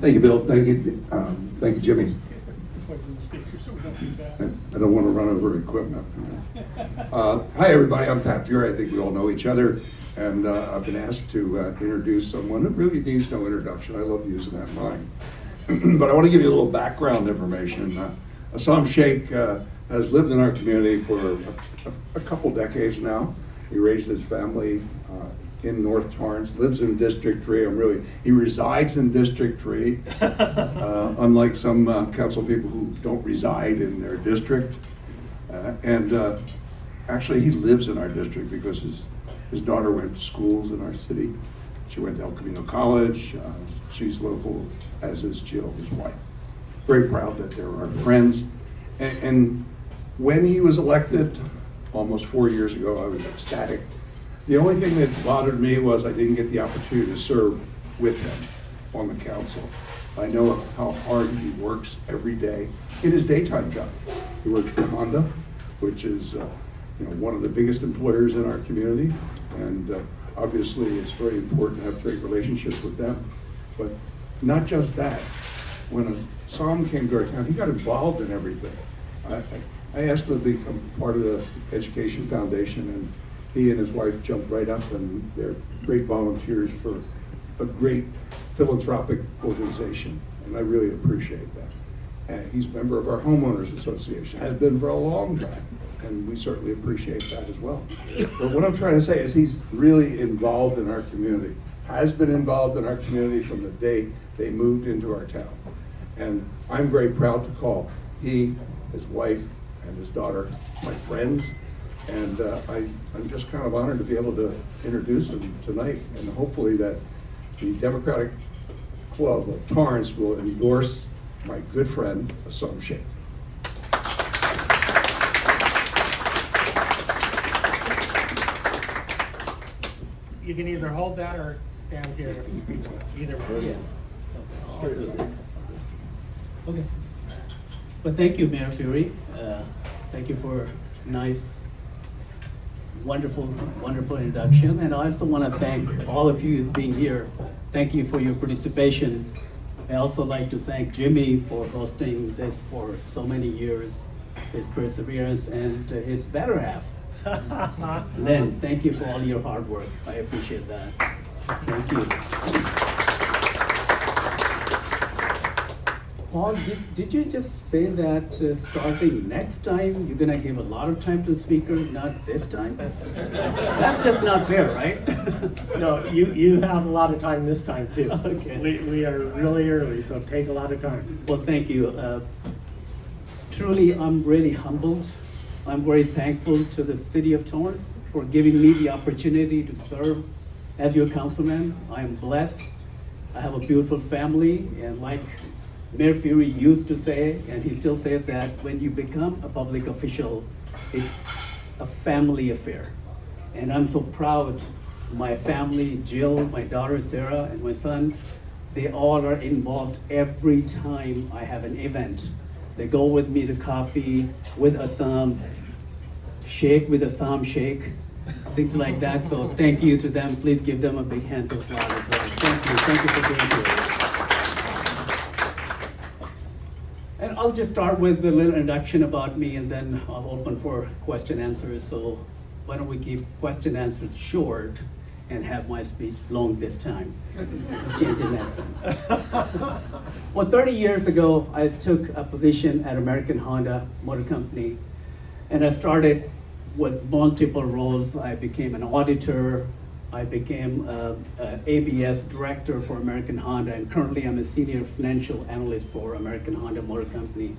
Thank you, Bill. Thank you, Jimmy. I don't want to run over equipment. Hi, everybody. I'm Pat Fury. I think we all know each other. And I've been asked to introduce someone that really needs no introduction. I love using that line. But I want to give you a little background information. Asam Sheikh has lived in our community for a couple decades now. He raised his family in North Torrance, lives in District 3. He resides in District 3, unlike some council people who don't reside in their district. Actually, he lives in our district because his daughter went to schools in our city. She went to El Camino College. She's local, as is Jill, his wife. Very proud that they're our friends. And when he was elected, almost 4 years ago, I was ecstatic. The only thing that bothered me was I didn't get the opportunity to serve with him on the council. I know how hard he works every day in his daytime job. He works for Honda, which is one of the biggest employers in our community, and obviously it's very important to have great relationships with them. But not just that. When Asam came to our town, he got involved in everything. I asked him to become part of the Education Foundation, and he and his wife jumped right up, and they're great volunteers for a great philanthropic organization, and I really appreciate that. And he's a member of our homeowners association, has been for a long time, and we certainly appreciate that as well. But what I'm trying to say is he's really involved in our community, has been involved in our community from the day they moved into our town. And I'm very proud to call he, his wife, and his daughter my friends. And I'm just kind of honored to be able to introduce him tonight, and hopefully that the Democratic Club of Torrance will endorse my good friend, Asam Sheikh. You can either hold that or stand here, either way. Okay. Well, thank you, Mayor Fury. Thank you for nice, wonderful introduction. And I also want to thank all of you being here. Thank you for your participation. I also like to thank Jimmy for hosting this for so many years, his perseverance, and his better half. Len, thank you for all your hard work. I appreciate that. Thank you. Paul, did you just say that starting next time, you're gonna give a lot of time to the speaker, not this time? That's just not fair, right? No, you have a lot of time this time too. Okay. We are really early, so take a lot of time. Well, thank you. Truly, I'm really humbled. I'm very thankful to the city of Torrance for giving me the opportunity to serve as your councilman. I am blessed. I have a beautiful family, and like Mayor Fury used to say, and he still says, that when you become a public official, it's a family affair. And I'm so proud. My family, Jill, my daughter Sarah, and my son, they all are involved every time I have an event. They go with me to coffee with Asam, shake with Asam Sheikh, things like that. So thank you to them. Please give them a big hand of applause as well. Thank you for being here. And I'll just start with a little introduction about me, and then I'll open for question answers. So why don't we keep question answers short and have my speech long this time? Change it next time. Well, 30 years ago, I took a position at American Honda Motor Company, and I started with multiple roles. I became an auditor. I became ABS director for American Honda, and currently I'm a senior financial analyst for American Honda Motor Company.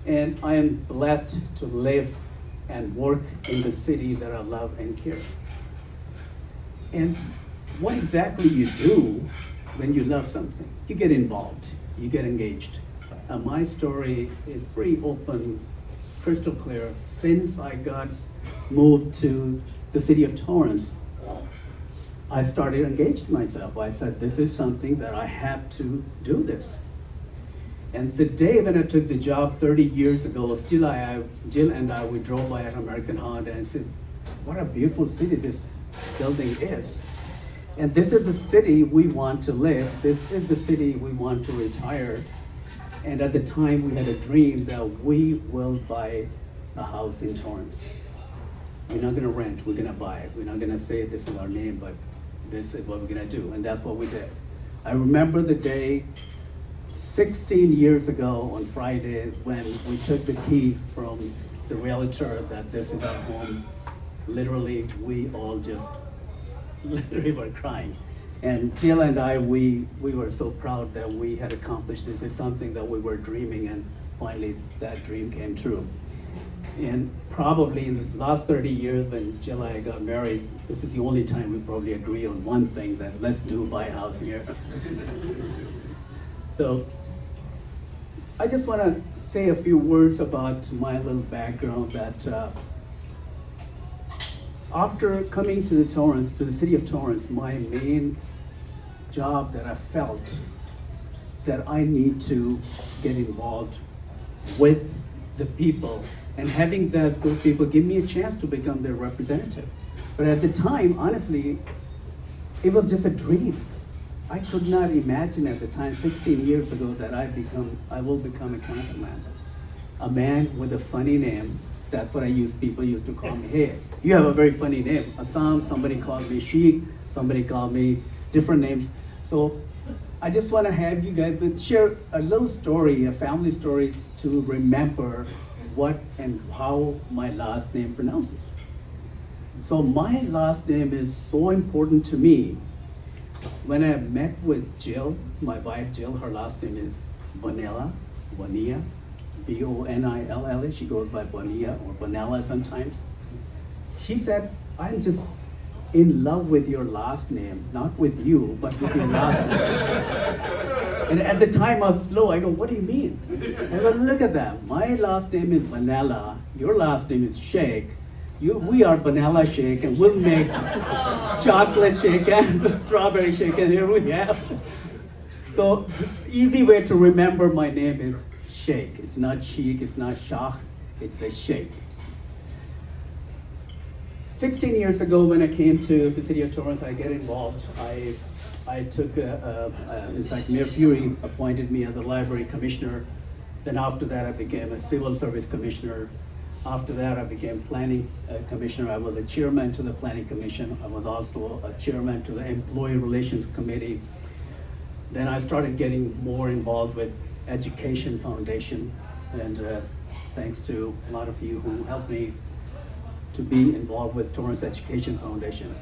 And I am blessed to live and work in the city that I love and care. And what exactly you do when you love something? You get involved, you get engaged. My story is pretty open, crystal clear. Since I got moved to the city of Torrance, I started engaging myself. I said, this is something that I have to do this. And the day when I took the job 30 years ago, Jill and I, we drove by at American Honda and said, what a beautiful city this building is. And this is the city we want to live. This is the city we want to retire. And at the time, we had a dream that we will buy a house in Torrance. We're not gonna rent, we're gonna buy it. We're not gonna say this is our name, but this is what we're gonna do, and that's what we did. I remember the day 16 years ago on Friday when we took the key from the realtor that this is our home. Literally, we all just literally were crying. And Jill and I, we were so proud that we had accomplished this. It's something that we were dreaming, and finally that dream came true. And probably in the last 30 years when Jill and I got married, this is the only time we probably agree on one thing, that let's buy a house here. So I just want to say a few words about my little background, that after coming to the city of Torrance, my main job that I felt that I need to get involved with the people and having those people give me a chance to become their representative. But at the time, honestly, it was just a dream. I could not imagine at the time, 16 years ago, that I will become a councilman. A man with a funny name. That's what people used to call me. Hey, you have a very funny name. Asam, somebody called me Sheikh, somebody called me different names. So I just want to have you guys share a little story, a family story, to remember what and how my last name pronounces. So my last name is so important to me. When I met with Jill, my wife Jill, her last name is Bonilla, Bonilla, Bonilla. She goes by Bonilla or Bonella sometimes. She said, I'm just in love with your last name, not with you, but with your last name. And at the time I was slow. I go, what do you mean? I go, look at that. My last name is Vanilla. Your last name is Sheikh. We are Vanilla Shake, and we'll make chocolate shake and strawberry shake, and here we have. So easy way to remember my name is Sheikh. It's not Sheikh, it's not Shah, it's a Sheikh. 16 years ago when I came to the city of Torrance, I get involved. I took, in fact, Mayor Fury appointed me as a library commissioner. Then after that, I became a civil service commissioner. After that, I became planning commissioner. I was a chairman to the planning commission. I was also a chairman to the employee relations committee. Then I started getting more involved with education foundation, and thanks to a lot of you who helped me to be involved with Torrance Education Foundation.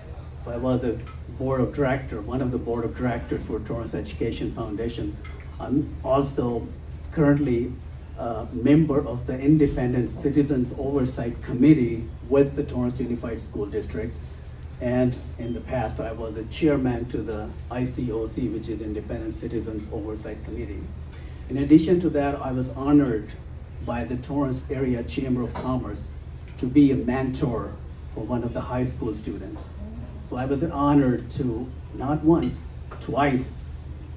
So I was a board of director, one of the board of directors for Torrance Education Foundation. I'm also currently a member of the Independent Citizens Oversight Committee with the Torrance Unified School District. And in the past, I was a chairman to the ICOC, which is Independent Citizens Oversight Committee. In addition to that, I was honored by the Torrance Area Chamber of Commerce to be a mentor for one of the high school students. So I was honored to, not once, twice,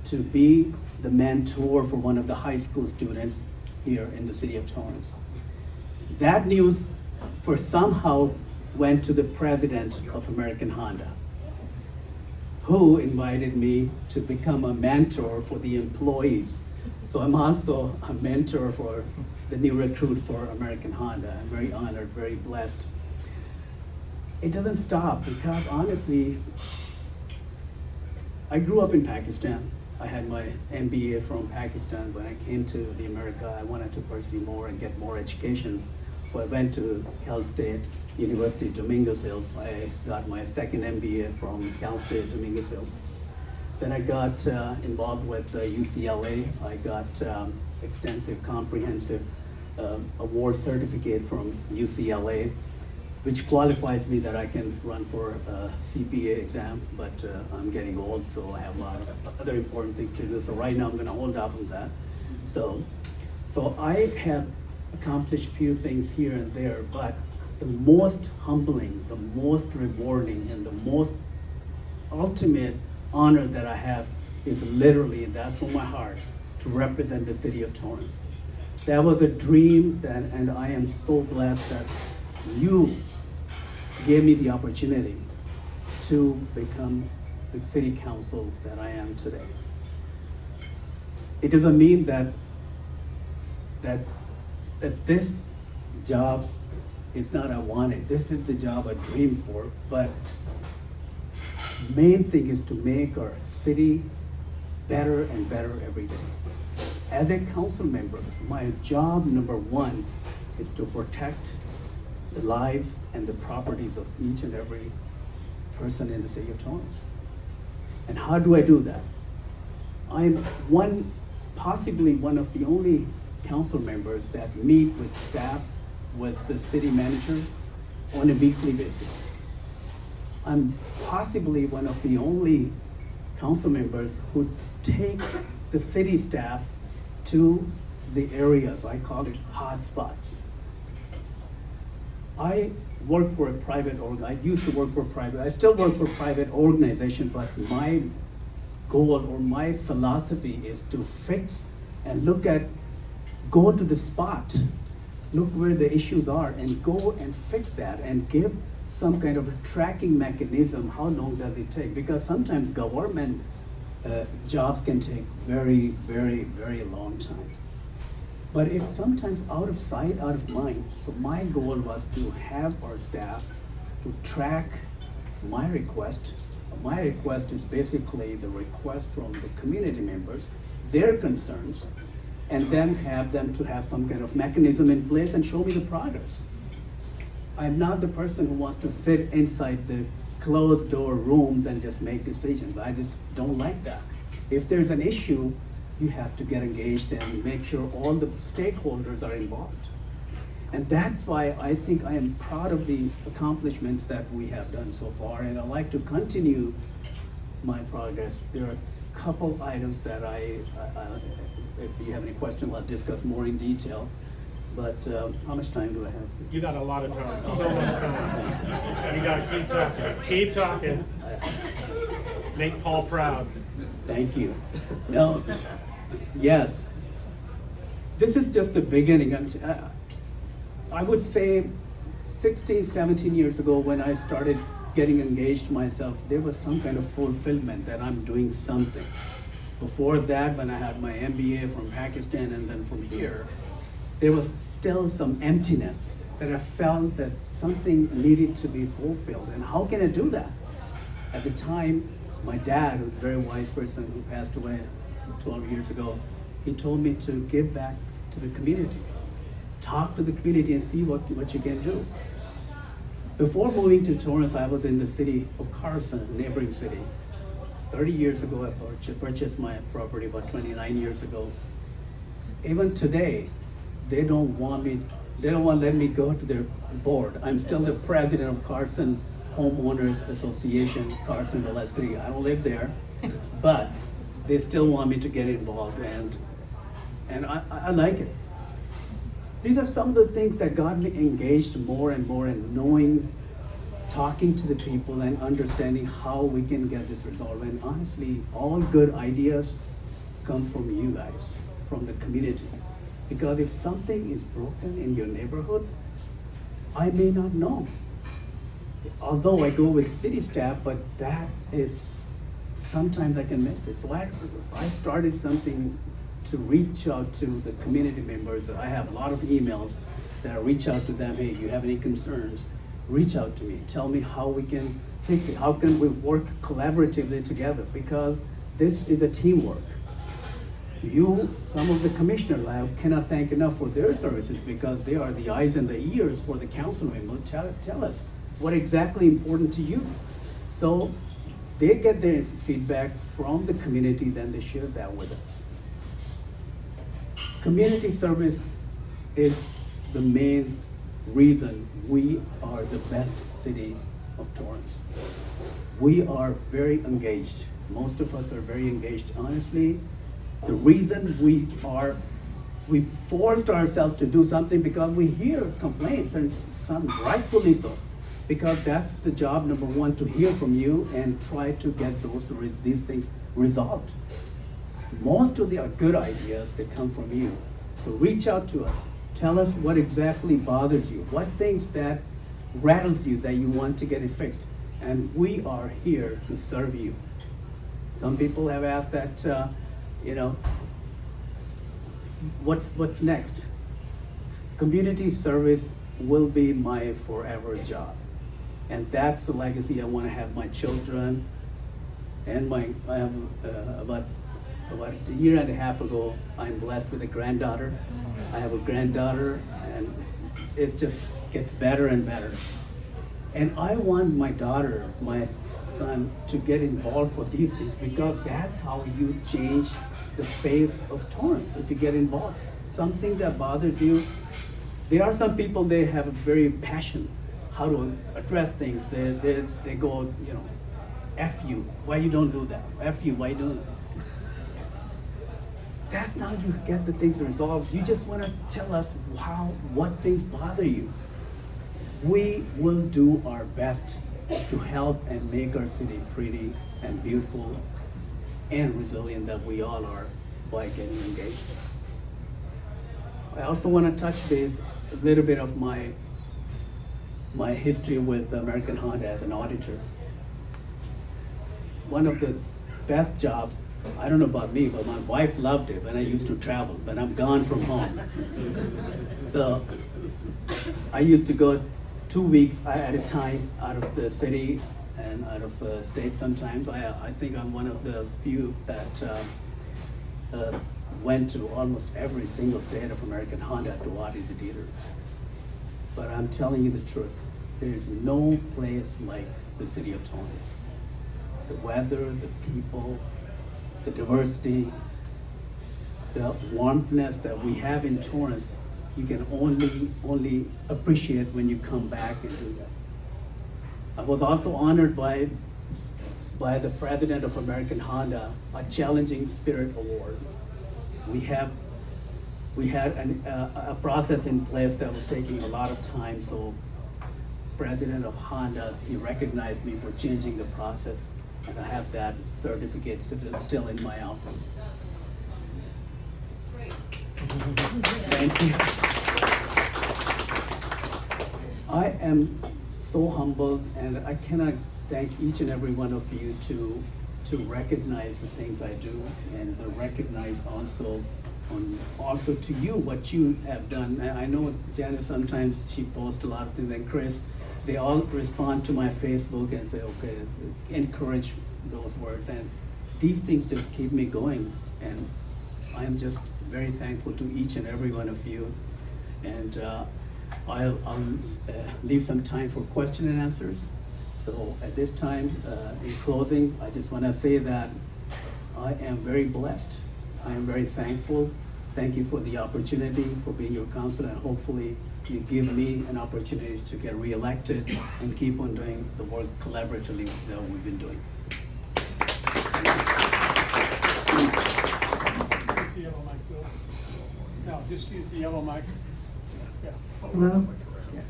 to be the mentor for one of the high school students here in the city of Torrance. That news for somehow went to the president of American Honda, who invited me to become a mentor for the employees. So I'm also a mentor for the new recruit for American Honda. I'm very honored, very blessed. It doesn't stop because honestly, I grew up in Pakistan. I had my MBA from Pakistan. When I came to the America, I wanted to pursue more and get more education. So I went to Cal State University, Dominguez Hills. I got my second MBA from Cal State, Dominguez Hills. Then I got involved with UCLA. I got extensive, comprehensive award certificate from UCLA, which qualifies me that I can run for a CPA exam, but I'm getting old, so I have a lot of other important things to do. So right now I'm gonna hold off on that. So I have accomplished few things here and there, but the most humbling, the most rewarding, and the most ultimate honor that I have is literally, and that's from my heart, to represent the city of Torrance. That was a dream, and I am so blessed that you gave me the opportunity to become the city council that I am today. It doesn't mean that this job is not I wanted. This is the job I dreamed for, but main thing is to make our city better and better every day. As a council member, my job number one is to protect the lives and the properties of each and every person in the city of Torrance. And how do I do that? I'm possibly one of the only council members that meet with staff, with the city manager on a weekly basis. I'm possibly one of the only council members who takes the city staff to the areas, I call it hot spots. I work for a private I used to work for a private, I still work for a private organization, but my goal or my philosophy is to fix and go to the spot, look where the issues are and go and fix that and give some kind of a tracking mechanism. How long does it take? Because sometimes government jobs can take very, very, very long time. But if sometimes out of sight, out of mind, so my goal was to have our staff to track my request. My request is basically the request from the community members, their concerns, and then have them to have some kind of mechanism in place and show me the progress. I'm not the person who wants to sit inside the closed door rooms and just make decisions. I just don't like that. If there's an issue, you have to get engaged and make sure all the stakeholders are involved. And that's why I think I am proud of the accomplishments that we have done so far, and I'd like to continue my progress. There are a couple items that if you have any questions, I'll discuss more in detail. But how much time do I have? You got a lot of time, so much time. You gotta keep talking, keep talking. Make Paul proud. Thank you. No, yes. This is just the beginning. I would say 16, 17 years ago when I started getting engaged myself, there was some kind of fulfillment that I'm doing something. Before that, when I had my MBA from Pakistan and then from here, there was still some emptiness that I felt that something needed to be fulfilled. And how can I do that? At the time, my dad, who was a very wise person who passed away 12 years ago, he told me to give back to the community. Talk to the community and see what you can do. Before moving to Torrance, I was in the city of Carson, a neighboring city. 30 years ago, I purchased my property about 29 years ago. Even today, they don't want to let me go to their board. I'm still the president of Carson Homeowners Association, Carsonville S3. I don't live there, but they still want me to get involved, and I like it. These are some of the things that got me engaged more and more in knowing, talking to the people and understanding how we can get this resolved. And honestly, all good ideas come from you guys, from the community. Because if something is broken in your neighborhood, I may not know. Although I go with city staff, but that is, sometimes I can miss it. So I started something to reach out to the community members. I have a lot of emails that I reach out to them. Hey, you have any concerns? Reach out to me. Tell me how we can fix it. How can we work collaboratively together? Because this is a teamwork. Some of the commissioners, I cannot thank enough for their services because they are the eyes and the ears for the council member. Tell us what exactly important to you. So they get their feedback from the community, then they share that with us. Community service is the main reason we are the best city of Torrance. We are very engaged. Most of us are very engaged. Honestly, the reason we forced ourselves to do something because we hear complaints, and some rightfully so, because that's the job number one, to hear from you and try to get these things resolved. Most of the good ideas that come from you. So reach out to us. Tell us what exactly bothers you, what things that rattles you that you want to get it fixed. And we are here to serve you. Some people have asked that, you know, what's next? Community service will be my forever job. And that's the legacy I want to have my children and I have about a year and a half ago, I'm blessed with a granddaughter. I have a granddaughter, and it just gets better and better. And I want my daughter, my son, to get involved for these things, because that's how you change the face of Torrance. If you get involved, something that bothers you. There are some people, they have a very passion how to address things. They go, you know, F you, why you don't do that? F you, why you don't? That's not how you get the things resolved. You just want to tell us what things bother you. We will do our best to help and make our city pretty and beautiful and resilient that we all are by getting engaged. I also want to touch base a little bit of my history with American Honda as an auditor. One of the best jobs, I don't know about me, but my wife loved it when I used to travel, but I'm gone from home. So I used to go 2 weeks at a time out of the city and out of the state sometimes. I think I'm one of the few that went to almost every single state of American Honda to audit the dealers. But I'm telling you the truth, there is no place like the city of Torrance. The weather, the people, the diversity, the warmthness that we have in Torrance, you can only appreciate when you come back and do that. I was also honored by the president of American Honda, a Challenging Spirit Award. We had a process in place that was taking a lot of time, so president of Honda, he recognized me for changing the process, and I have that certificate still in my office. Thank you. I am so humbled, and I cannot thank each and every one of you to recognize the things I do, and to recognize also to you what you have done. And I know Janet, sometimes she posts a lot of things, and Chris, they all respond to my Facebook and say, okay, encourage those words, and these things just keep me going, and I'm just very thankful to each and every one of you. And I'll leave some time for question and answers. So at this time, in closing, I just want to say that I am very blessed. I am very thankful. Thank you for the opportunity for being your counselor, and hopefully you give me an opportunity to get reelected and keep on doing the work collaboratively that we've been doing. Use the yellow mic, Bill. No, just use the yellow mic. Yeah. Hello? Yeah.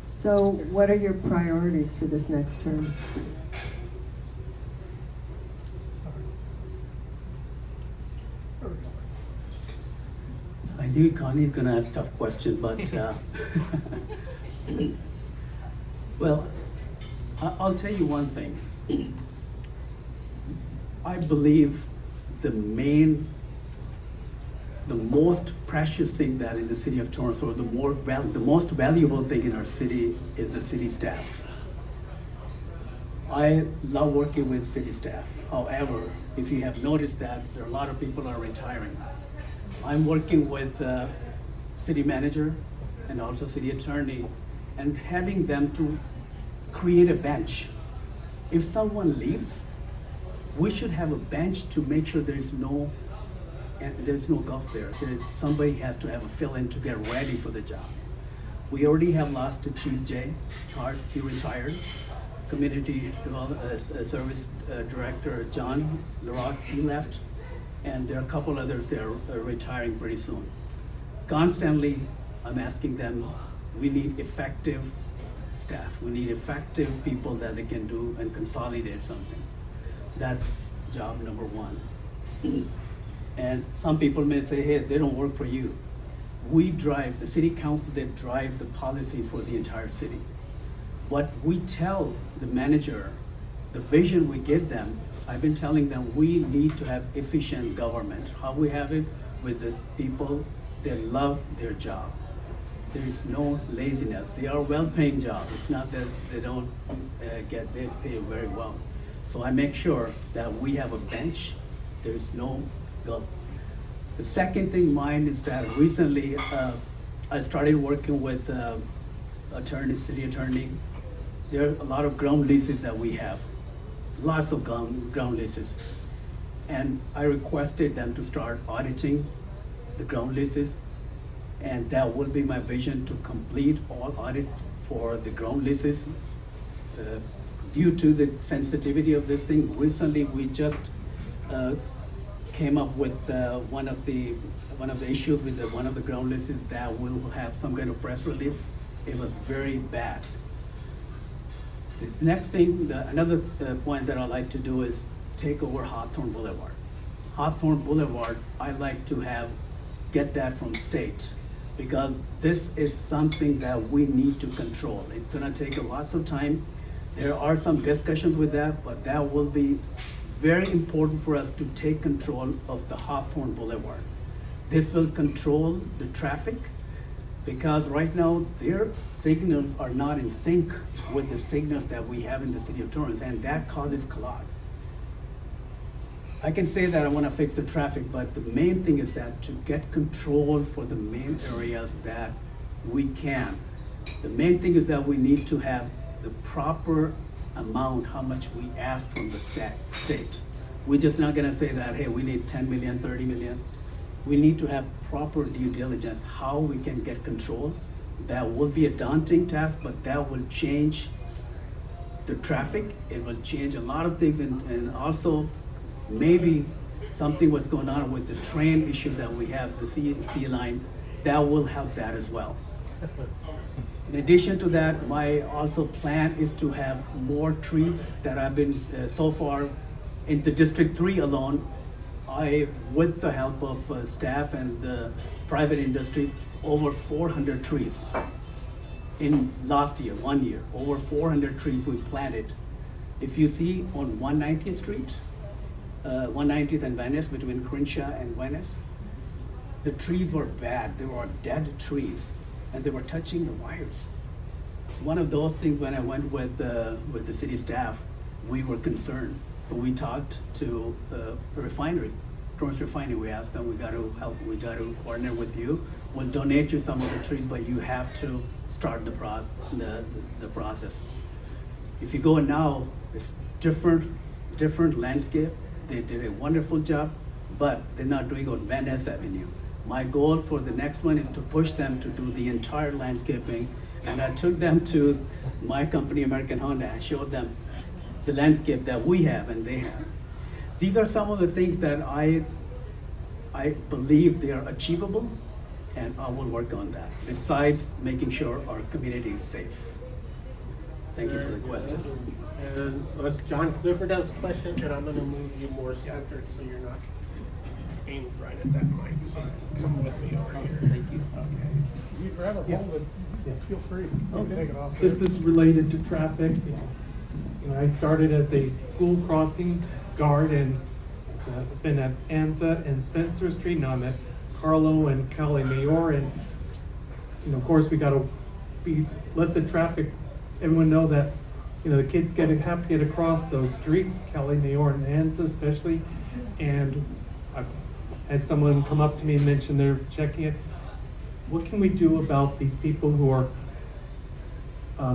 So what are your priorities for this next term? I knew Connie's gonna ask tough question, but well, I'll tell you one thing. I believe the most precious thing that in the city of Torrance, or the most valuable thing in our city, is the city staff. I love working with city staff. However, if you have noticed that there are a lot of people are retiring. I'm working with city manager and also city attorney, and having them to create a bench. If someone leaves, we should have a bench to make sure there's no gulf there. Somebody has to have a fill-in to get ready for the job. We already have lost to Chief Jay Hart, he retired. Community Service Director John LaRock, he left. And there are a couple others that are retiring pretty soon. Constantly, I'm asking them, we need effective staff. We need effective people that they can do and consolidate something. That's job number one. And some people may say, hey, they don't work for you. We drive, the city council, they drive the policy for the entire city. What we tell the manager, the vision we give them, I've been telling them we need to have efficient government. How we have it with the people that love their job. There is no laziness. They are well-paying jobs. It's not that they don't they pay very well. So I make sure that we have a bench. There is no go. The second thing mine is that recently I started working with city attorney. There are a lot of ground leases that we have, lots of ground leases. And I requested them to start auditing the ground leases. And that will be my vision, to complete all audit for the ground leases. Due to the sensitivity of this thing, recently we just came up with one of the issues with one of the ground leases that will have some kind of press release. It was very bad. This next thing, another point that I like to do is take over Hawthorne Boulevard. Hawthorne Boulevard, I like to get that from state, because this is something that we need to control. It's gonna take lots of time. There are some discussions with that, but that will be very important for us to take control of the Hawthorne Boulevard. This will control the traffic, because right now their signals are not in sync with the signals that we have in the city of Torrance, and that causes clog. I can say that I want to fix the traffic, but the main thing is that to get control for the main areas that we can. The main thing is that we need to have the proper amount, how much we ask from the state. We're just not gonna say that, hey, we need 10 million, 30 million. We need to have proper due diligence, how we can get control. That will be a daunting task, but that will change the traffic. It will change a lot of things, and also maybe something what's going on with the train issue that we have, the C line, that will help that as well. In addition to that, my also plan is to have more trees that I've been, so far in the District 3 alone, with the help of staff and private industries, over 400 trees. In last year, 1 year, over 400 trees we planted. If you see on 190th Street, 190th and Venice, between Crenshaw and Venice, the trees were bad. They were dead trees, and they were touching the wires. It's one of those things. When I went with the city staff, we were concerned. So we talked to the refinery, Torrance Refinery. We asked them, we got to help, we got to partner with you. We'll donate you some of the trees, but you have to start the process. If you go now, it's different landscape. They did a wonderful job, but they're not doing it on Van Ness Avenue. My goal for the next one is to push them to do the entire landscaping. And I took them to my company, American Honda. I showed them the landscape that we have and they have. These are some of the things that I believe they are achievable, and I will work on that, besides making sure our community is safe. Thank you for the question. And unless John Clifford has a question, and I'm gonna move you more centered so you're not aimed right at that mic. So come with me over here. Thank you. You'd rather hold it, feel free. You can take it off. This is related to traffic. I started as a school crossing guard and been at Anza and Spencer Street. Now I'm at Carlo and Cali Mayor, and of course we got to let the traffic. Everyone know that the kids have to get across those streets, Cali Mayor and Anza especially. And I've had someone come up to me and mention they're checking it. What can we do about these people who are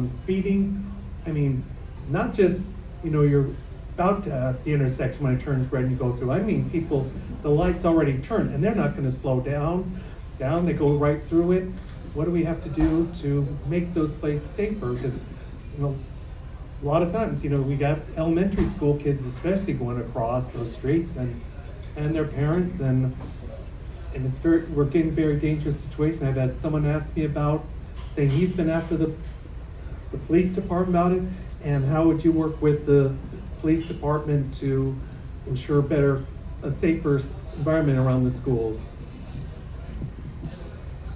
speeding? I mean, not just, you're about at the intersection when it turns red and you go through. I mean, people, the light's already turned and they're not going to slow down. They go right through it. What do we have to do to make those places safer? Because, a lot of times, we got elementary school kids especially going across those streets and their parents, and we're getting very dangerous situation. I've had someone ask me about saying he's been after the police department about it, and how would you work with the police department to ensure a safer environment around the schools?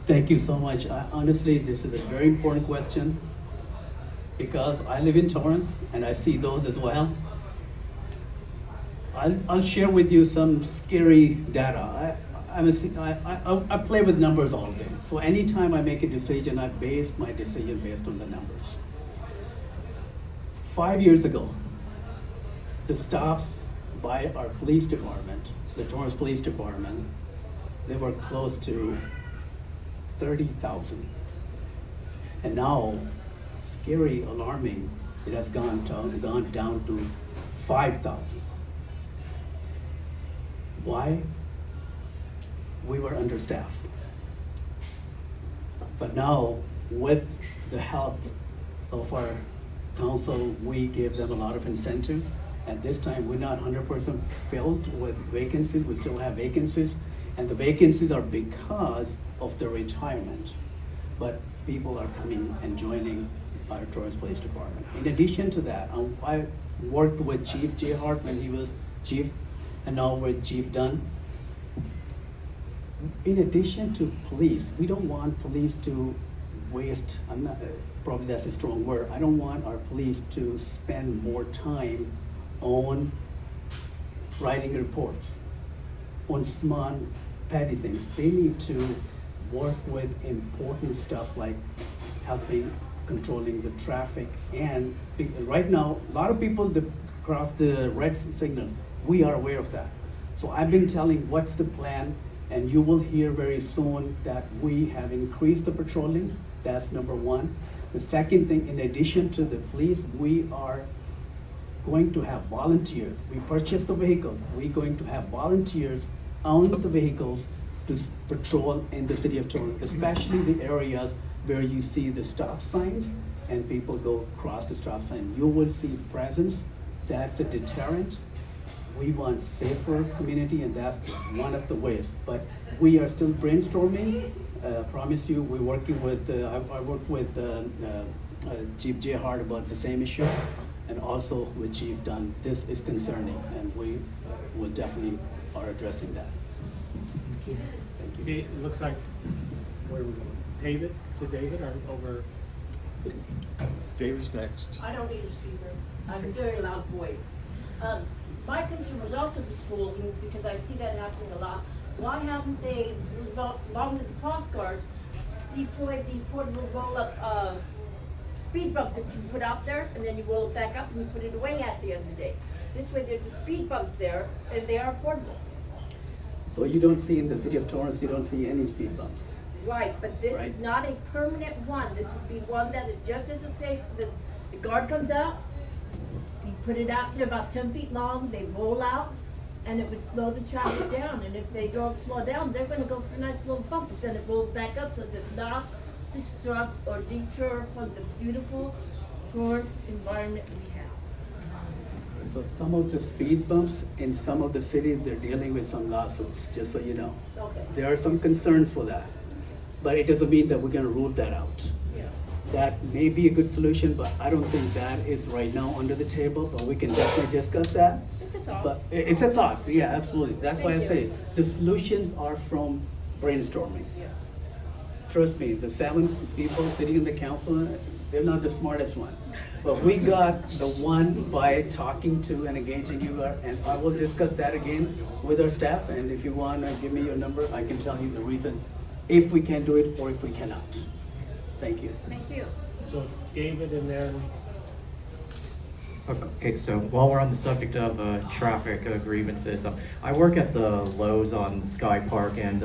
Thank you so much. Honestly, this is a very important question, because I live in Torrance and I see those as well. I'll share with you some scary data. I play with numbers all day. So anytime I make a decision, I base my decision based on the numbers. 5 years ago, the stops by our police department, the Torrance Police Department, they were close to 30,000. And now, scary, alarming, it has gone down to 5,000. Why? We were understaffed. But now, with the help of our council, we gave them a lot of incentives. At this time, we're not 100% filled with vacancies. We still have vacancies. And the vacancies are because of the retirement. But people are coming and joining our Torrance Police Department. In addition to that, I worked with Chief J. Hart when he was chief, and now with Chief Dunn. In addition to police, we don't want police to waste, probably that's a strong word, I don't want our police to spend more time on writing reports, on small, petty things. They need to work with important stuff like helping controlling the traffic. And right now, a lot of people that cross the red signals, we are aware of that. So I've been telling what's the plan, and you will hear very soon that we have increased the patrolling. That's number one. The second thing, in addition to the police, we are going to have volunteers. We purchased the vehicles. We're going to have volunteers on the vehicles to patrol in the city of Torrance, especially the areas where you see the stop signs and people go across the stop sign. You will see presence. That's a deterrent. We want safer community, and that's one of the ways. But we are still brainstorming. Promise you, we're working with, I worked with Chief J. Hart about the same issue, and also with Chief Dunn. This is concerning, and we will definitely are addressing that. Thank you. Okay, it looks like, where are we going? David, to David, or over? David's next. I don't need a speaker. I have a very loud voice. My concern was also the school, because I see that happening a lot. Why haven't they, along with the cross guards, deployed the portable roll-up speed bumps that you put out there, and then you roll it back up and you put it away at the end of the day? This way there's a speed bump there, and they are portable. So you don't see in the city of Torrance, you don't see any speed bumps. Right, but this Right. is not a permanent one. This would be one that is just as safe. The guard comes out, you put it out there about 10 feet long, they roll out, and it would slow the traffic down. And if they don't slow down, they're gonna go for a nice little bump, but then it rolls back up so it does not disrupt or deter from the beautiful Torrance environment we have. So some of the speed bumps in some of the cities, they're dealing with some lawsuits, just so you know. Okay. There are some concerns for that, but it doesn't mean that we're gonna rule that out. Yeah. That may be a good solution, but I don't think that is right now under the table, but we can definitely discuss that. It's a thought. But it's a thought, yeah, absolutely. That's why I Thank say, you. the solutions are from brainstorming. Yeah. Trust me, the 7 people sitting in the council, they're not the smartest one. But we got the one by talking to and engaging you, and I will discuss that again with our staff. And if you want to give me your number, I can tell you the reason, if we can do it or if we cannot. Thank you. Thank you. So David, and then, Okay, so while we're on the subject of traffic grievances, I work at the Lowe's on Sky Park, and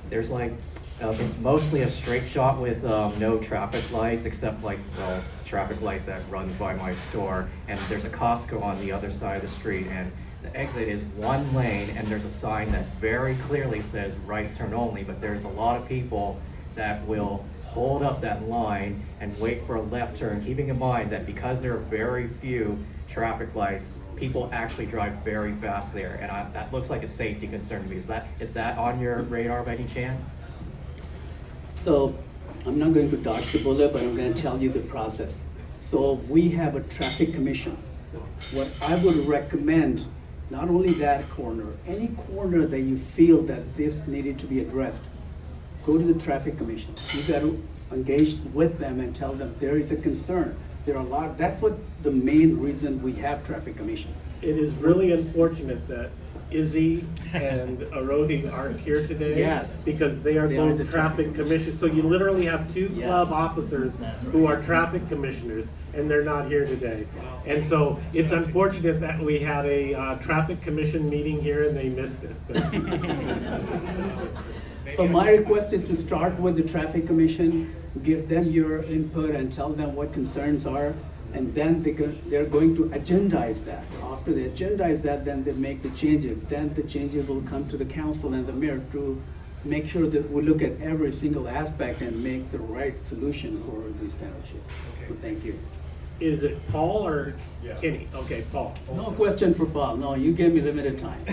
there's like, it's mostly a straight shot with no traffic lights, except like, well, the traffic light that runs by my store, and there's a Costco on the other side of the street, and the exit is one lane, and there's a sign that very clearly says right turn only, but there's a lot of people that will hold up that line and wait for a left turn, keeping in mind that because there are very few traffic lights, people actually drive very fast there, and that looks like a safety concern to me. Is that on your radar by any chance? So I'm not going to dodge the bullet, but I'm going to tell you the process. So we have a traffic commission. What I would recommend, not only that corner, any corner that you feel that this needed to be addressed, go to the traffic commission. You got to engage with them and tell them there is a concern. There are a lot, that's what the main reason we have traffic commission. It is really unfortunate that Izzy and Arohi aren't here today. Yes. Because they are They are both the traffic commission, so you literally have two club Yes. officers who are traffic commissioners, and they're not here today. And so it's unfortunate that we had a traffic commission meeting here and they missed it. But my request is to start with the traffic commission, give them your input and tell them what concerns are, and then they're going to agendize that. After they agendize that, then they make the changes. Then the changes will come to the council and the mayor to make sure that we look at every single aspect and make the right solution for these kind of issues. So thank you. Is it Paul or Kenny? Okay, Paul. No question for Paul. No, you gave me limited time.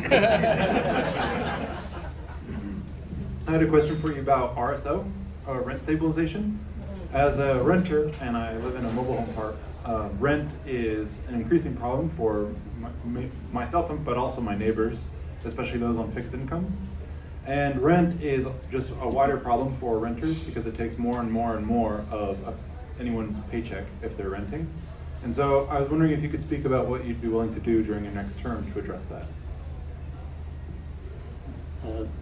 I had a question for you about RSO, rent stabilization. As a renter, and I live in a mobile home park, rent is an increasing problem for myself, but also my neighbors, especially those on fixed incomes. And rent is just a wider problem for renters because it takes more and more and more of anyone's paycheck if they're renting. And so I was wondering if you could speak about what you'd be willing to do during your next term to address that.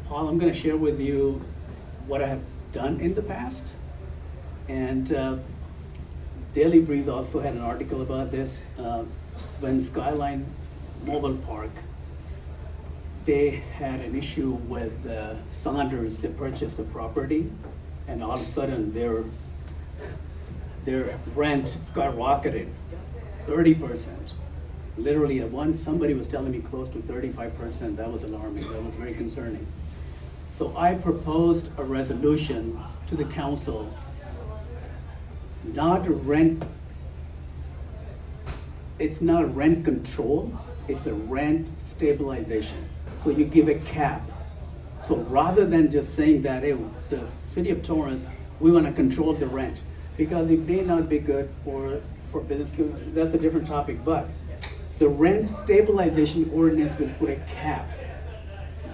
Paul, I'm going to share with you what I have done in the past. And Daily Breeze also had an article about this. When Skyline Mobile Park, they had an issue with Saunders. They purchased the property, and all of a sudden their rent skyrocketed 30%. Literally, somebody was telling me close to 35%. That was alarming. That was very concerning. So I proposed a resolution to the council, it's not rent control, it's a rent stabilization. So you give a cap. So rather than just saying that, hey, the city of Torrance, we want to control the rent, because it may not be good for business, that's a different topic, but the rent stabilization ordinance will put a cap.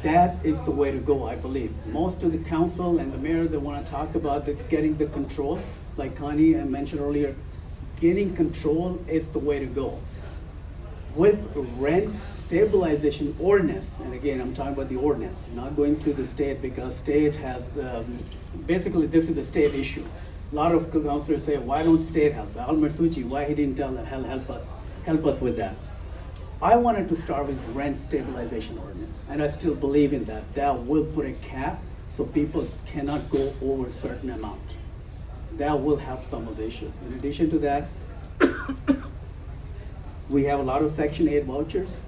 That is the way to go, I believe. Most of the council and the mayor, they want to talk about getting the control, like Connie mentioned earlier. Getting control is the way to go. With rent stabilization ordinance, and again, I'm talking about the ordinance, not going to the state, because state has, basically this is the state issue. A lot of councilors say, why don't state help? Al Mersucci, why he didn't help us with that? I wanted to start with rent stabilization ordinance, and I still believe in that. That will put a cap so people cannot go over a certain amount. That will help some of the issue. In addition to that, we have a lot of Section 8 vouchers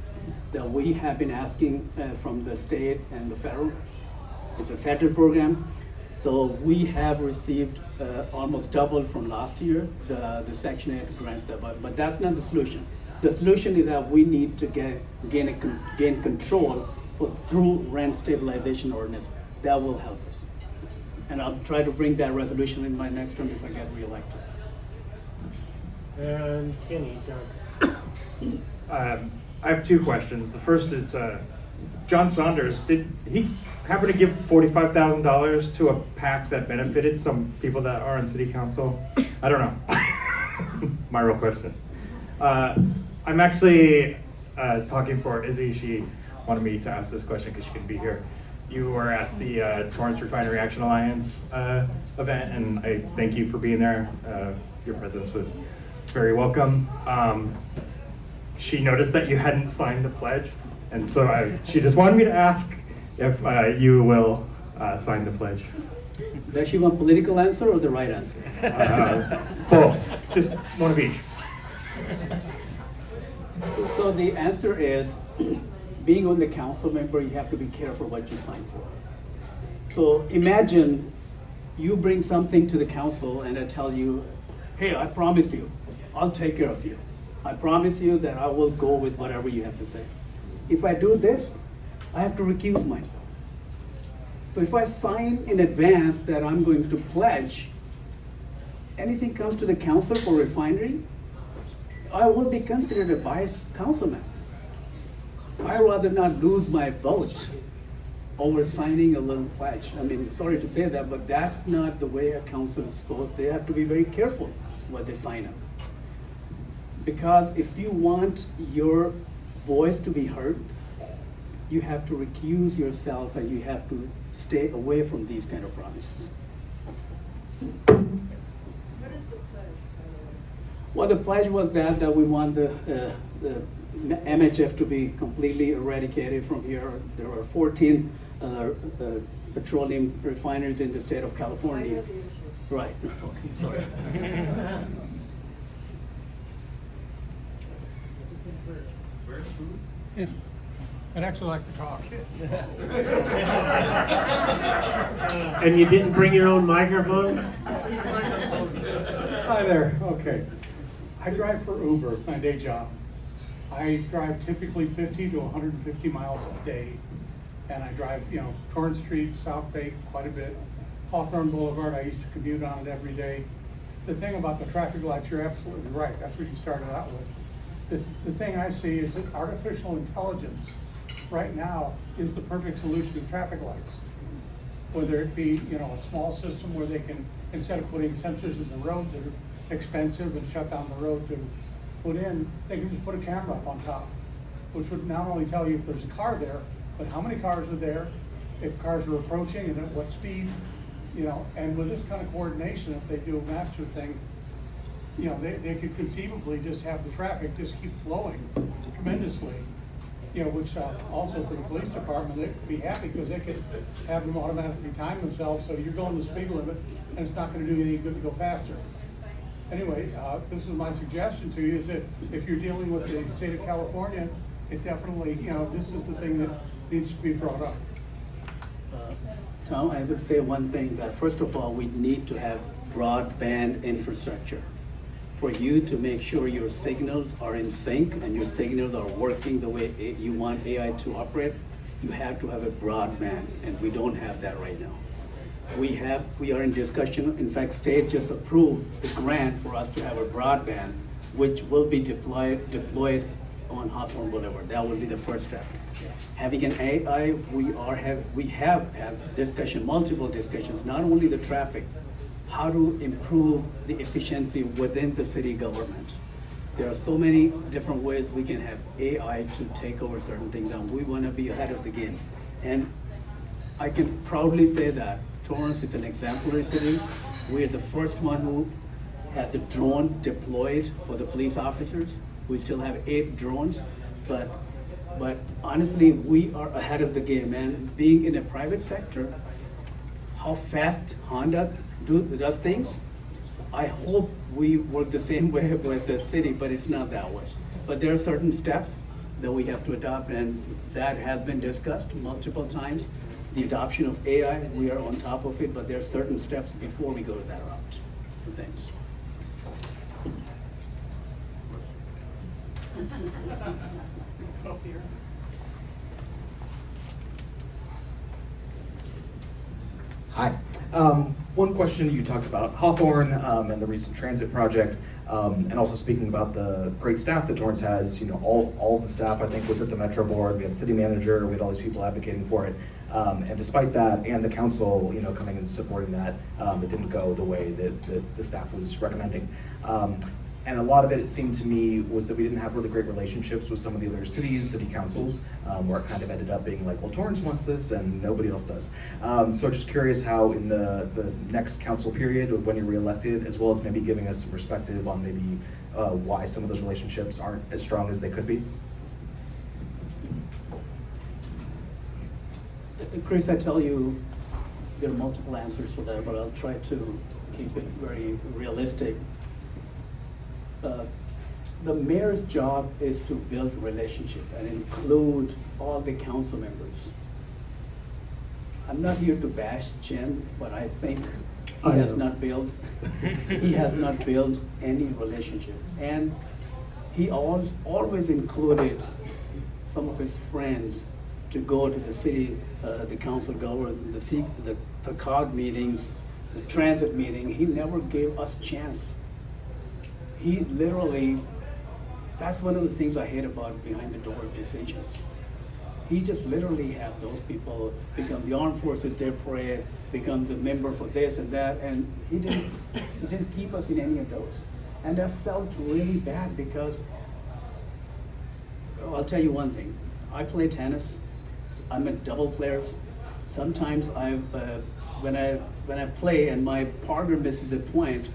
that we have been asking from the state and the federal. It's a federal program. So we have received almost double from last year, the Section 8 grants, but that's not the solution. The solution is that we need to gain control through rent stabilization ordinance. That will help us. And I'll try to bring that resolution in my next term if I get reelected. And Kenny, John. I have two questions. The first is, John Saunders, did he happen to give $45,000 to a PAC that benefited some people that are on city council? I don't know. My real question. I'm actually talking for Izzy. She wanted me to ask this question because she couldn't be here. You were at the Torrance Refinery Action Alliance event, and I thank you for being there. Your presence was very welcome. She noticed that you hadn't signed the pledge, and so she just wanted me to ask if you will sign the pledge. Does she want political answer or the right answer? Both, just one of each. So the answer is, being on the council member, you have to be careful what you sign for. So imagine you bring something to the council and I tell you, hey, I promise you, I'll take care of you. I promise you that I will go with whatever you have to say. If I do this, I have to recuse myself. So if I sign in advance that I'm going to pledge, anything comes to the council for refinery, I will be considered a biased councilman. I'd rather not lose my vote over signing a little pledge. I mean, sorry to say that, but that's not the way a council is supposed. They have to be very careful what they sign up. Because if you want your voice to be heard, you have to recuse yourself and you have to stay away from these kind of promises. What is the pledge, by the way? Well, the pledge was that we want the MHF to be completely eradicated from here. There are 14 petroleum refineries in the state of I California. know the issue. Right, okay, sorry. Yeah. I'd actually like to talk. And you didn't bring your own microphone? Hi there, okay. I drive for Uber, my day job. I drive typically 50 to 150 miles a day. And I drive, Torrance Street, South Bay quite a bit. Hawthorne Boulevard, I used to commute on it every day. The thing about the traffic lights, you're absolutely right. That's what you started out with. The thing I see is that artificial intelligence right now is the perfect solution to traffic lights. Whether it be, a small system where they can, instead of putting sensors in the road that are expensive and shut down the road to put in, they can just put a camera up on top, which would not only tell you if there's a car there, but how many cars are there, if cars are approaching and at what speed, and with this kind of coordination, if they do a master thing, they could conceivably just have the traffic just keep flowing tremendously. Which also for the police department, they'd be happy because they could have them automatically time themselves, so you're going the speed limit and it's not gonna do you any good to go faster. Anyway, this is my suggestion to you, is that if you're dealing with the state of California, it definitely, this is the thing that needs to be brought up. Tom, I would say one thing, that first of all, we need to have broadband infrastructure. For you to make sure your signals are in sync and your signals are working the way you want AI to operate, you have to have a broadband, and we don't have that right now. We are in discussion. In fact, state just approved the grant for us to have a broadband, which will be deployed on Hawthorne Boulevard. That will be the first step. Having an AI, we have had multiple discussions, not only the traffic, how to improve the efficiency within the city government. There are so many different ways we can have AI to take over certain things, and we want to be ahead of the game. And I can proudly say that Torrance is an exemplary city. We're the first one who had the drone deployed for the police officers. We still have 8 drones, but honestly, we are ahead of the game. And being in a private sector, how fast Honda does things, I hope we work the same way with the city, but it's not that way. But there are certain steps that we have to adopt, and that has been discussed multiple times. The adoption of AI, we are on top of it, but there are certain steps before we go to that route. So thanks. Hi. One question, you talked about Hawthorne and the recent transit project, and also speaking about the great staff that Torrance has. All the staff, I think, was at the Metro Board. We had city manager, we had all these people advocating for it. And despite that, and the council, coming and supporting that, it didn't go the way that the staff was recommending. And a lot of it seemed to me, was that we didn't have really great relationships with some of the other city councils, where it kind of ended up being like, well, Torrance wants this and nobody else does. So just curious how in the next council period, when you're reelected, as well as maybe giving us some perspective on maybe why some of those relationships aren't as strong as they could be. Chris, I tell you, there are multiple answers for that, but I'll try to keep it very realistic. The mayor's job is to build relationship and include all the council members. I'm not here to bash Jim, but I think he has not built any relationship. And he always included some of his friends to go to the city, the council government, the COG meetings, the transit meeting. He never gave us chance. He literally, that's one of the things I hate about behind the door decisions. He just literally had those people become the armed forces day parade, become the member for this and that, and he didn't keep us in any of those. And I felt really bad because I'll tell you one thing. I play tennis. I'm a double player. Sometimes when I play and my partner misses a point,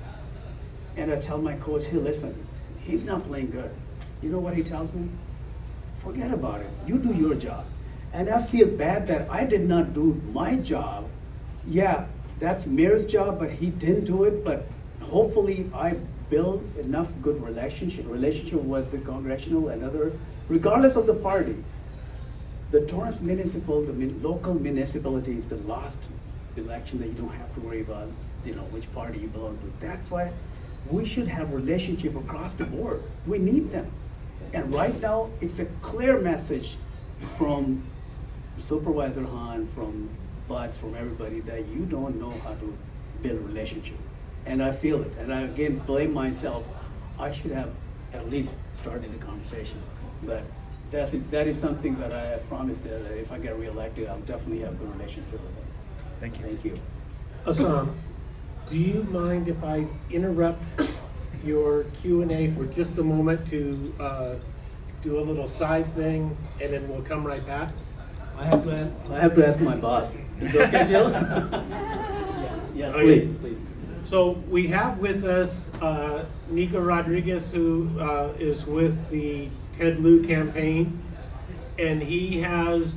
and I tell my coach, hey, listen, he's not playing good. You know what he tells me? Forget about it. You do your job. And I feel bad that I did not do my job. Yeah, that's Mayor's job, but he didn't do it. But hopefully I build enough good relationship with the congressional and other, regardless of the party. The Torrance municipal, local municipality is the last election that you don't have to worry about, which party you belong to. That's why we should have relationship across the board. We need them. And right now, it's a clear message from Supervisor Hahn, from Butts, from everybody, that you don't know how to build a relationship. And I feel it. And I again blame myself. I should have at least started the conversation. But that is something that I promised that if I get reelected, I'll definitely have a good relationship with them. Thank you. Thank you. Asam, do you mind if I interrupt your Q&A for just a moment to do a little side thing, and then we'll come right back? I have to ask my boss. Is it okay, Jill? Yes, Okay. please. So we have with us Nico Rodriguez, who is with the Ted Lieu campaign, and he has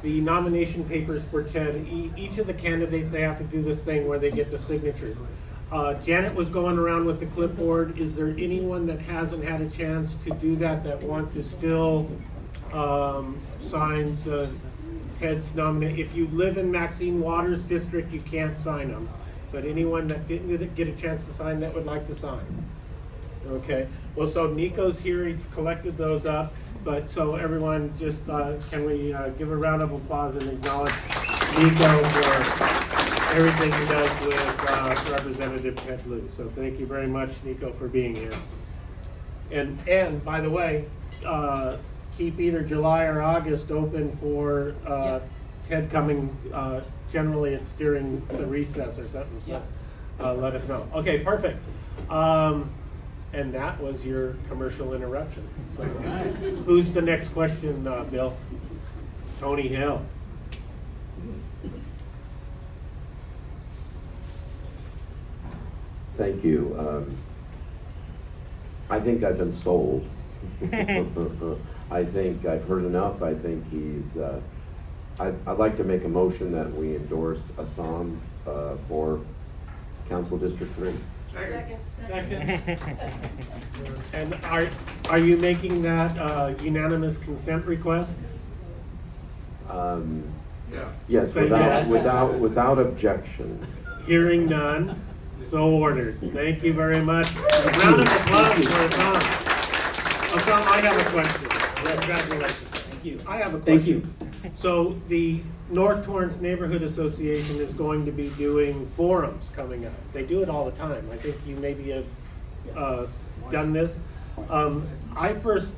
the nomination papers for Ted. Each of the candidates, they have to do this thing where they get the signatures. Janet was going around with the clipboard. Is there anyone that hasn't had a chance to do that want to still sign Ted's nomination? If you live in Maxine Waters District, you can't sign them. But anyone that didn't get a chance to sign that would like to sign? Okay, well, so Nico's here, he's collected those up, but so everyone just, can we give a round of applause and acknowledge Nico for everything he does with Representative Ted Lieu. So thank you very much, Nico, for being here. And by the way, keep either July or August open for Ted coming, generally it's during the recess or something, so let us know. Okay, perfect. And that was your commercial interruption. So, who's the next question, Bill? Tony Hill. Thank you. I think I've been sold. I think I've heard enough. I think he's, I'd like to make a motion that we endorse Asam for Council District 3. Second. And are you making that unanimous consent request? Yes, Say without, yes. without objection. Hearing none, so ordered. Thank you very much. A round of applause for Asam. Asam, I have a question. Congratulations. Thank you. I have a question. Thank you. So the North Torrance Neighborhood Association is going to be doing forums coming up. They do it all the time. I think you maybe have done this. I first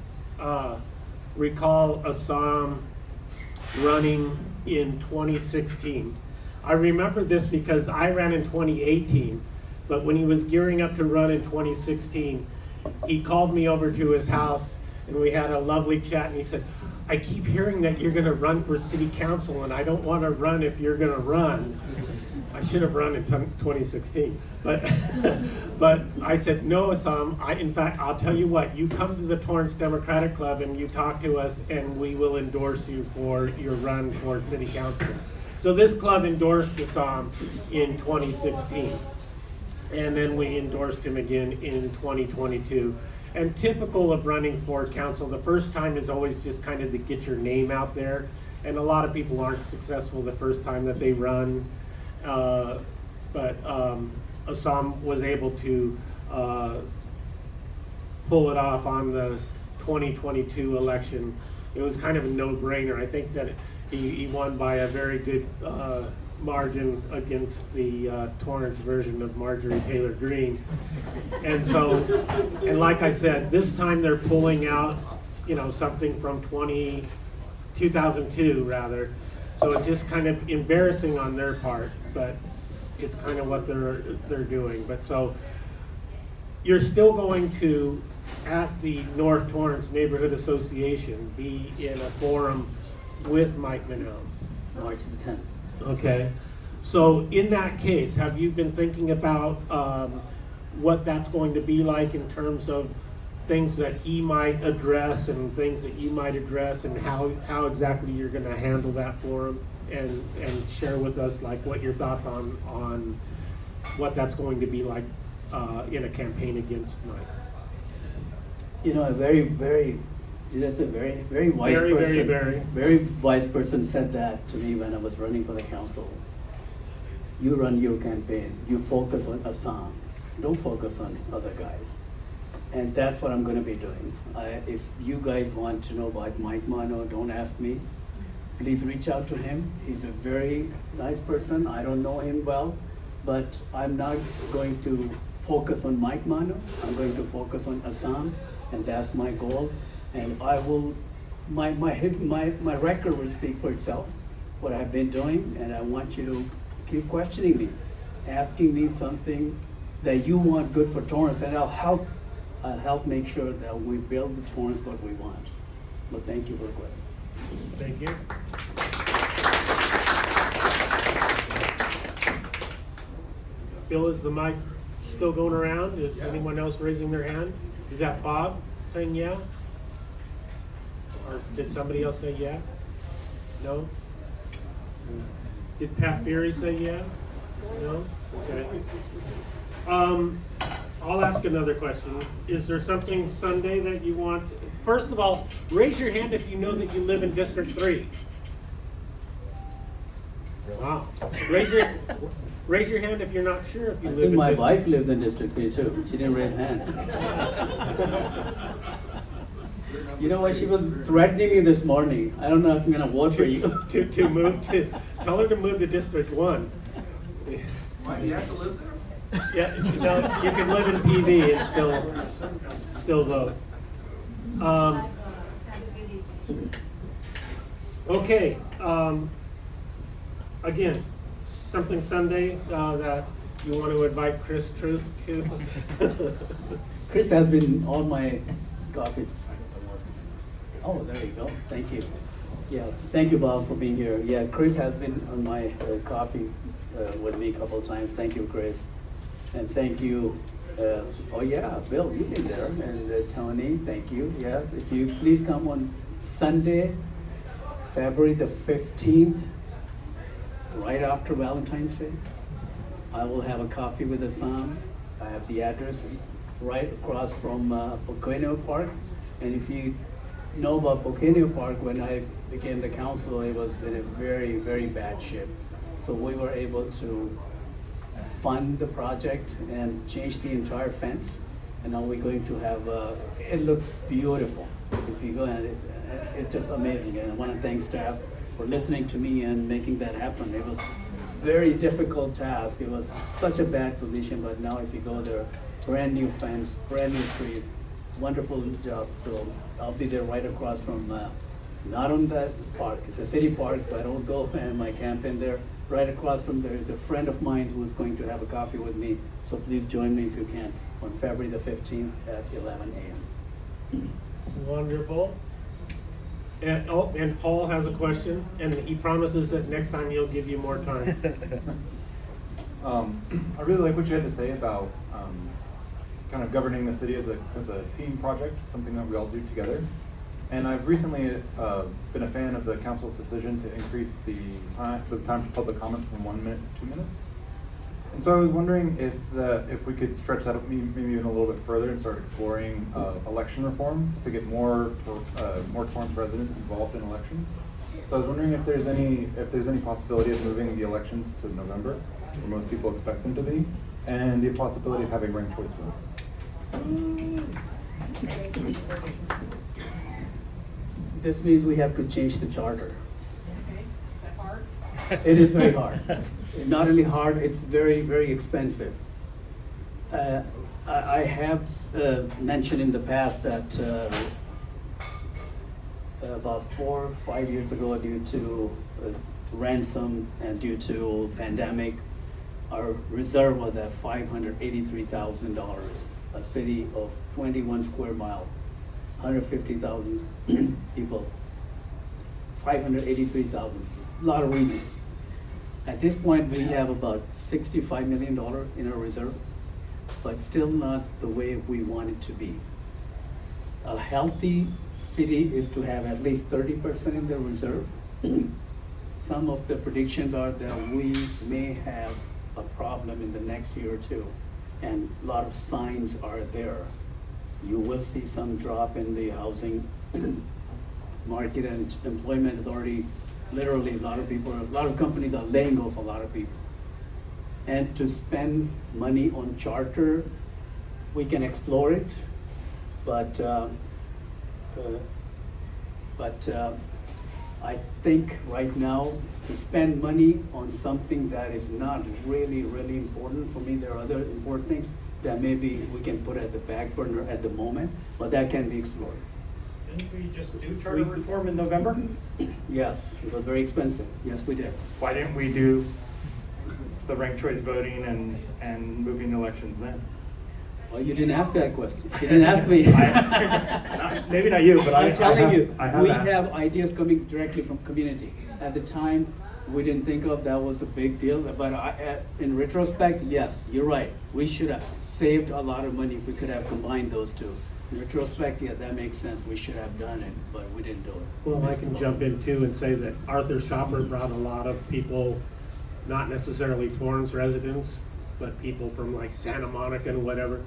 recall Asam running in 2016. I remember this because I ran in 2018, but when he was gearing up to run in 2016, he called me over to his house and we had a lovely chat, and he said, I keep hearing that you're gonna run for city council and I don't wanna run if you're gonna run. I should have run in 2016, but but I said, no, Asam, in fact, I'll tell you what, you come to the Torrance Democratic Club and you talk to us and we will endorse you for your run for city council. So this club endorsed Asam in 2016, and then we endorsed him again in 2022. And typical of running for council, the first time is always just kind of to get your name out there. And a lot of people aren't successful the first time that they run. But Asam was able to pull it off on the 2022 election. It was kind of a no-brainer. I think that he won by a very good margin against the Torrance version of Marjorie Taylor Greene. And so, and like I said, this time they're pulling out, something from 2002 rather. So it's just kind of embarrassing on their part, but it's kind of what they're doing. But so you're still going to at the North Torrance Neighborhood Association be in a forum with Mike Mauno. March the 10th. Okay, so in that case, have you been thinking about what that's going to be like in terms of things that he might address and things that you might address, and how exactly you're going to handle that forum, and share with us like what your thoughts on what that's going to be like in a campaign against Mike? You know, a very wise person. Very wise person said that to me when I was running for the council. You run your campaign, you focus on Asam, don't focus on other guys. And that's what I'm gonna be doing. If you guys want to know about Mike Mauno, don't ask me. Please reach out to him. He's a very nice person. I don't know him well, but I'm not going to focus on Mike Mauno. I'm going to focus on Asam, and that's my goal. And I will, my record will speak for itself, what I've been doing, and I want you to keep questioning me, asking me something that you want good for Torrance, and I'll help make sure that we build the Torrance what we want. But thank you for the question. Thank you. Bill, is the mic still going around? Is anyone else raising their hand? Is that Bob saying yeah? Or did somebody else say yeah? No? Did Pat Ferry say yeah? No? Okay. I'll ask another question. Is there something Sunday that you want? First of all, raise your hand if you know that you live in District 3. Wow. Raise your hand if you're not sure if you I live think in my District wife lives in District 3 too. She didn't raise her hand. You know what? She was threatening me this morning. I don't know if I'm gonna vote for you. to move to tell her to move to District 1. Why, you have to live there? Yeah, no, you can live in PV and still vote. Okay. Again, something Sunday that you want to invite Chris to. Chris has been on my coffees. Oh, there you go. Thank you. Yes, thank you, Bob, for being here. Yeah, Chris has been on my coffee with me a couple of times. Thank you, Chris. And thank you. Oh yeah, Bill, you've been there. And Tony, thank you. Yeah, if you please come on Sunday, February the 15th, right after Valentine's Day. I will have a coffee with Asam. I have the address right across from Pocono Park. And if you know about Pocono Park, when I became the councilor, it was in a very, very bad shape. So we were able to fund the project and change the entire fence. And now we're going to have, it looks beautiful. If you go at it, it's just amazing. And I want to thank staff for listening to me and making that happen. It was a very difficult task. It was such a bad position, but now if you go there, brand new fence, brand new tree, wonderful job. So I'll be there right across from, not on that park, it's a city park, but I don't go and my campaign there. Right across from there is a friend of mine who is going to have a coffee with me. So please join me if you can on February the 15th at 11 a.m. Wonderful. And Paul has a question, and he promises that next time he'll give you more time. I really like what you had to say about kind of governing the city as a team project, something that we all do together. And I've recently been a fan of the council's decision to increase the time for public comment from 1 minute to 2 minutes. And so I was wondering if we could stretch that up maybe even a little bit further and start exploring election reform to get more Torrance residents involved in elections. So I was wondering if there's any possibility of moving the elections to November, where most people expect them to be, and the possibility of having ranked choice vote. This means we have to change the charter. It is very hard. Not only hard, it's very, very expensive. I have mentioned in the past that about 4 or 5 years ago, due to ransom and due to pandemic, our reserve was at $583,000. a city of 21 square mile, 150,000 people, 583,000, a lot of reasons. At this point, we have about $65 million in our reserve, but still not the way we want it to be. A healthy city is to have at least 30% in the reserve. Some of the predictions are that we may have a problem in the next year or two, and a lot of signs are there. You will see some drop in the housing market, and employment is already literally a lot of companies are laying off a lot of people. And to spend money on charter, we can explore it, but I think right now to spend money on something that is not really, really important for me. There are other important things that maybe we can put at the back burner at the moment, but that can be explored. Didn't we just do charter reform in November? Yes, it was very expensive. Yes, we did. Why didn't we do the ranked choice voting and moving elections then? Well, you didn't ask that question. You didn't ask me. Maybe not you, but I'm telling you, I have we asked. have ideas coming directly from community. At the time, we didn't think of that was a big deal, but in retrospect, yes, you're right. We should have saved a lot of money if we could have combined those two. In retrospect, yeah, that makes sense. We should have done it, but we didn't do it. Well, I can jump in too and say that Arthur Shopper brought a lot of people, not necessarily Torrance residents, but people from like Santa Monica and whatever.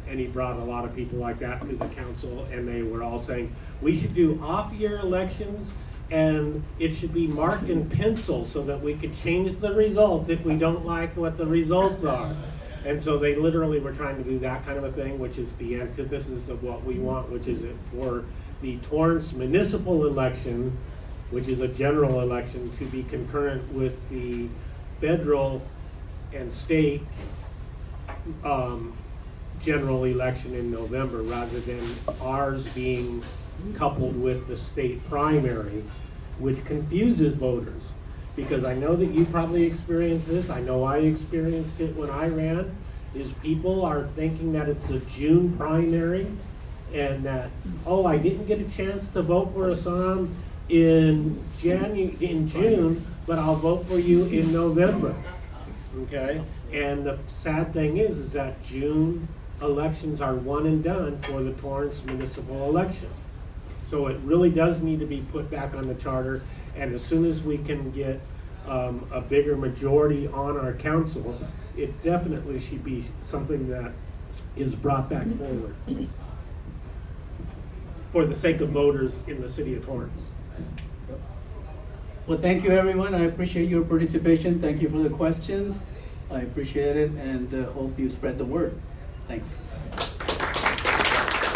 And he brought a lot of people like that to the council, and they were all saying, we should do off-year elections, and it should be marked in pencil so that we could change the results if we don't like what the results are. And so they literally were trying to do that kind of a thing, which is the antithesis of what we want, which is for the Torrance municipal election, which is a general election, to be concurrent with the federal and state general election in November, rather than ours being coupled with the state primary, which confuses voters. Because I know that you probably experienced this, I know I experienced it when I ran, is people are thinking that it's a June primary, and that, oh, I didn't get a chance to vote for Asam in June, but I'll vote for you in November, okay? And the sad thing is that June elections are one and done for the Torrance municipal election. So it really does need to be put back on the charter, and as soon as we can get a bigger majority on our council, it definitely should be something that is brought back forward for the sake of voters in the city of Torrance. Well, thank you, everyone. I appreciate your participation. Thank you for the questions. I appreciate it, and hope you spread the word. Thanks.